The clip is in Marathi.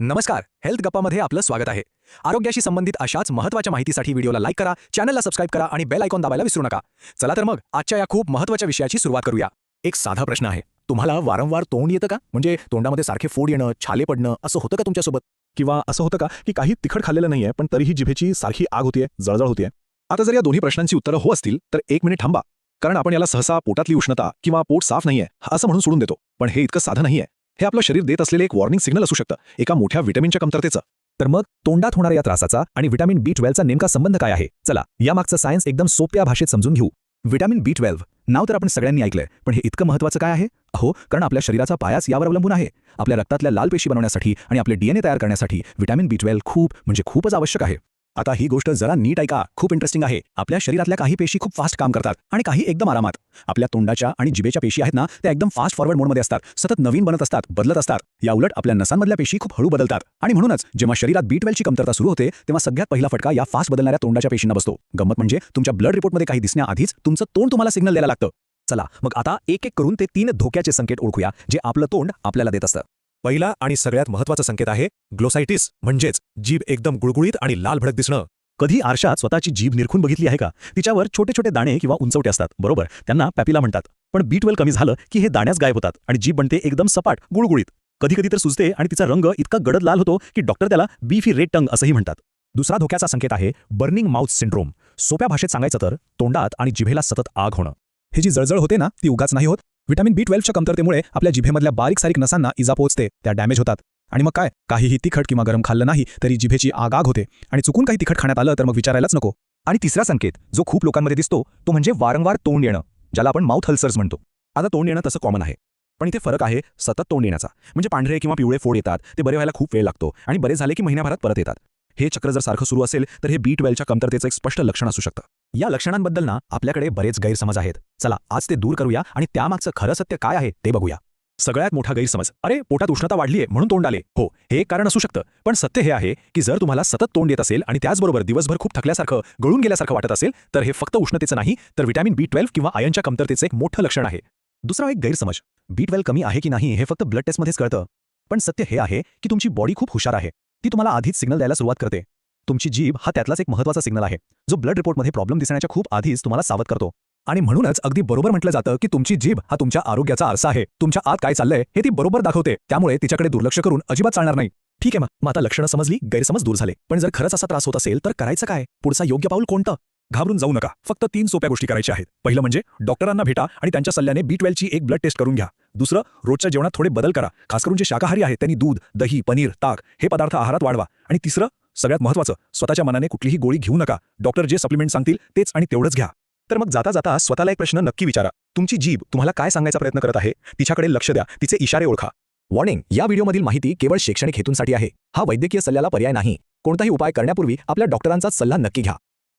नमस्कार, हेल्थ गप्पामध्ये आपलं स्वागत आहे. आरोग्याशी संबंधित अशाच महत्त्वाच्या माहितीसाठी व्हिडिओला लाईक करा, चॅनलला सबस्क्राईब करा आणि बेल आयकॉन दाबायला विसरू नका. चला तर मग आजच्या या खूप महत्त्वाच्या विषयाची सुरुवात करूया. एक साधा प्रश्न आहे. तुम्हाला वारंवार तोंड येतं का? म्हणजे तोंडामध्ये सारखे फोड येणं, छाले पडणं असं होतं का तुमच्यासोबत? किंवा असं होतं का की काही तिखट खाल्लेलं नाहीये पण तरीही जिभेची सारखी आग होतीये, जळजळ होतीये? आता जर या दोन्ही प्रश्नांची उत्तरं हो असतील तर 1 मिनिट थांबा. कारण आपण याला सहसा पोटातली उष्णता किंवा पोट साफ नाहीये असं म्हणून सोडून देतो. पण हे इतकं साधं नाहीये. हे आपलं शरीर देत असलेले एक वॉर्निंग सिग्नल असू शकतं, एका मोठ्या व्हिटॅमिनच्या कमतरतेचं. तर मग तोंडात होणाऱ्या या त्रासाचा आणि व्हिटॅमिन B12चा नेमका संबंध काय आहे? चला यामागचं सायन्स एकदम सोप्या भाषेत समजून घेऊ. व्हिटॅमिन B12 नाव तर आपण सगळ्यांनी ऐकलंय, पण हे इतकं महत्त्वाचं काय आहे? कारण आपल्या शरीराचा पायाच यावर अवलंबून आहे. आपल्या रक्तातल्या लाल पेशी बनवण्यासाठी आणि आपले DNA तयार करण्यासाठी व्हिटॅमिन B12 खूपच आवश्यक आहे. आता ही गोष्ट जरा नीट ऐका, खूप इंटरेस्टिंग आहे. आपल्या शरीरातल्या काही पेशी खूप फास्ट काम करतात आणि काही एकदम आरामात. आपल्या तोंडाच्या आणि जिभेच्या पेशी आहेत ना, त्या एकदम फास्ट फॉरवर्ड मोडमध्ये असतात, सतत नवीन बनत असतात, बदलत असतात. या उलट आपल्या नसांमधल्या पेशी खूप हळू बदलतात आणि म्हणूनच जेव्हा शरीरात B12ची कमतरता सुरू होते तेव्हा सगळ्यात पहिला फटका या फास्ट बदलणाऱ्या तोंडाच्या पेशींना बसतो. गंमत म्हणजे तुमच्या ब्लड रिपोर्टमध्ये काही दिसण्याआधीच तुमचं तोंड तुम्हाला सिग्नल द्यायला लागतं. चला मग आता एक एक करून ते 3 धोक्याचे संकेत ओळखूया जे आपलं तोंड आपल्याला देत असतं. पहिला आणि सगळ्यात महत्त्वाचा संकेत आहे ग्लोसायटिस, म्हणजेच जीभ एकदम गुळगुळीत आणि लाल भडक दिसणं. कधी आरशात स्वतःची जीभ निरखून बघितली आहे का? तिच्यावर छोटे छोटे दाणे किंवा उंचवटे असतात, बरोबर? त्यांना पॅपिला म्हणतात. पण B12 कमी झालं की हे दाण्याच गायब होतात आणि जीभ बनते एकदम सपाट, गुळगुळीत. कधी कधी तर सुजते आणि तिचा रंग इतका गडद लाल होतो की डॉक्टर त्याला बीफी रेड टंग असंही म्हणतात. दुसरा धोक्याचा संकेत आहे बर्निंग माउथ सिंड्रोम. सोप्या भाषेत सांगायचं तर तोंडात आणि जिभेला सतत आग होणं. ही जी जळजळ होते ना, ती उगाच नाही होत. व्हिटॅमिन B12च्या कमतरतेमुळे आपल्या जिभेमधल्या बारीक सारीक नसांना इजा पोहोचते, त्या डॅमेज होतात. आणि मग काय, काहीही तिखट किंवा गरम खाल्लं नाही तरी जिभेची आग होते आणि चुकून काही तिखट खाण्यात आलं तर मग विचारायलाच नको. आणि तिसरा संकेत जो खूप लोकांमध्ये दिसतो तो म्हणजे वारंवार तोंड येणं, ज्याला आपण माउथ अल्सर्स म्हणतो. आता तोंड येणं तसं कॉमन आहे, पण इथे फरक आहे सतत तोंड येण्याचा. म्हणजे पांढरे किंवा पिवळे फोड येतात, ते बरे व्हायला खूप वेळ लागतो आणि बरे झाले की महिन्याभरात परत येतात. हे चक्र जर सारखं सुरू असेल तर हे B12च्या कमतरतेचं एक स्पष्ट लक्षण असू शकतं. या लक्षणांबद्दल ना आपल्याकडे बरेच गैरसमज आहेत. चला आज ते दूर करूया आणि त्यामागचं खरं सत्य काय आहे ते बघूया. सगळ्यात मोठा गैरसमज, अरे पोटात उष्णता वाढलीये म्हणून तोंड आले. हो, हे एक कारण असू शकतं, पण सत्य हे आहे की जर तुम्हाला सतत तोंड येत असेल आणि त्याचबरोबर दिवसभर खूप थकल्यासारखं, गळून गेल्यासारखं वाटत असेल तर हे फक्त उष्णतेचं नाही तर व्हिटॅमिन B12 किंवा आयर्नच्या कमतरतेचं एक मोठं लक्षण आहे. दुसरा एक गैरसमज, B12 कमी आहे की नाही हे फक्त ब्लड टेस्टमध्येच कळतं. पण सत्य हे आहे की तुमची बॉडी खूप हुशार आहे. ती तुम्हाला आधीच सिग्नल द्यायला सुरुवात करते. तुमची जीभ हा त्यातलाच एक महत्त्वाचा सिग्नल आहे, जो ब्लड रिपोर्टमध्ये प्रॉब्लेम दिसण्याच्या खूप आधीच तुम्हाला सावध करतो. आणि म्हणूनच अगदी बरोबर म्हटलं जातं की तुमची जीभ हा तुमच्या आरोग्याचा आरसा आहे. तुमच्या आत काय चाललंय हे ती बरोबर दाखवते, त्यामुळे तिच्याकडे दुर्लक्ष करून अजिबात चालणार नाही. ठीक आहे, मग आता लक्षणं समजली, गैरसमज दूर झाले. पण जर खरंच असा त्रास होत असेल तर करायचं काय? पुढचा योग्य पाऊल कोणतं? घाबरून जाऊ नका, फक्त 3 सोप्या गोष्टी करायच्या आहेत. पहिलं म्हणजे डॉक्टरांना भेटा आणि त्यांच्या सल्ल्याने B12ची एक ब्लड टेस्ट करून घ्या. दुसरं, रोजच्या जेवणात थोडे बदल करा, खास करून जे शाकाहारी आहेत त्यांनी दूध, दही, पनीर, ताक हे पदार्थ आहारात वाढवा. आणि तिसरं, सगळ्यात महत्त्वाचं, स्वतःच्या मनाने कुठलीही गोळी घेऊ नका. डॉक्टर जे सप्लिमेंट सांगतील तेच आणि तेवढंच घ्या. तर मग जाता जाता स्वतःला एक प्रश्न नक्की विचारा, तुमची जीभ तुम्हाला काय सांगायचा प्रयत्न करत आहे? तिच्याकडे लक्ष द्या, तिचे इशारे ओळखा. वॉर्निंग, या व्हिडिओमधील माहिती केवळ शैक्षणिक हेतूंसाठी आहे. हा वैद्यकीय सल्ल्याला पर्याय नाही. कोणताही उपाय करण्यापूर्वी आपल्या डॉक्टरांचा सल्ला नक्की घ्या.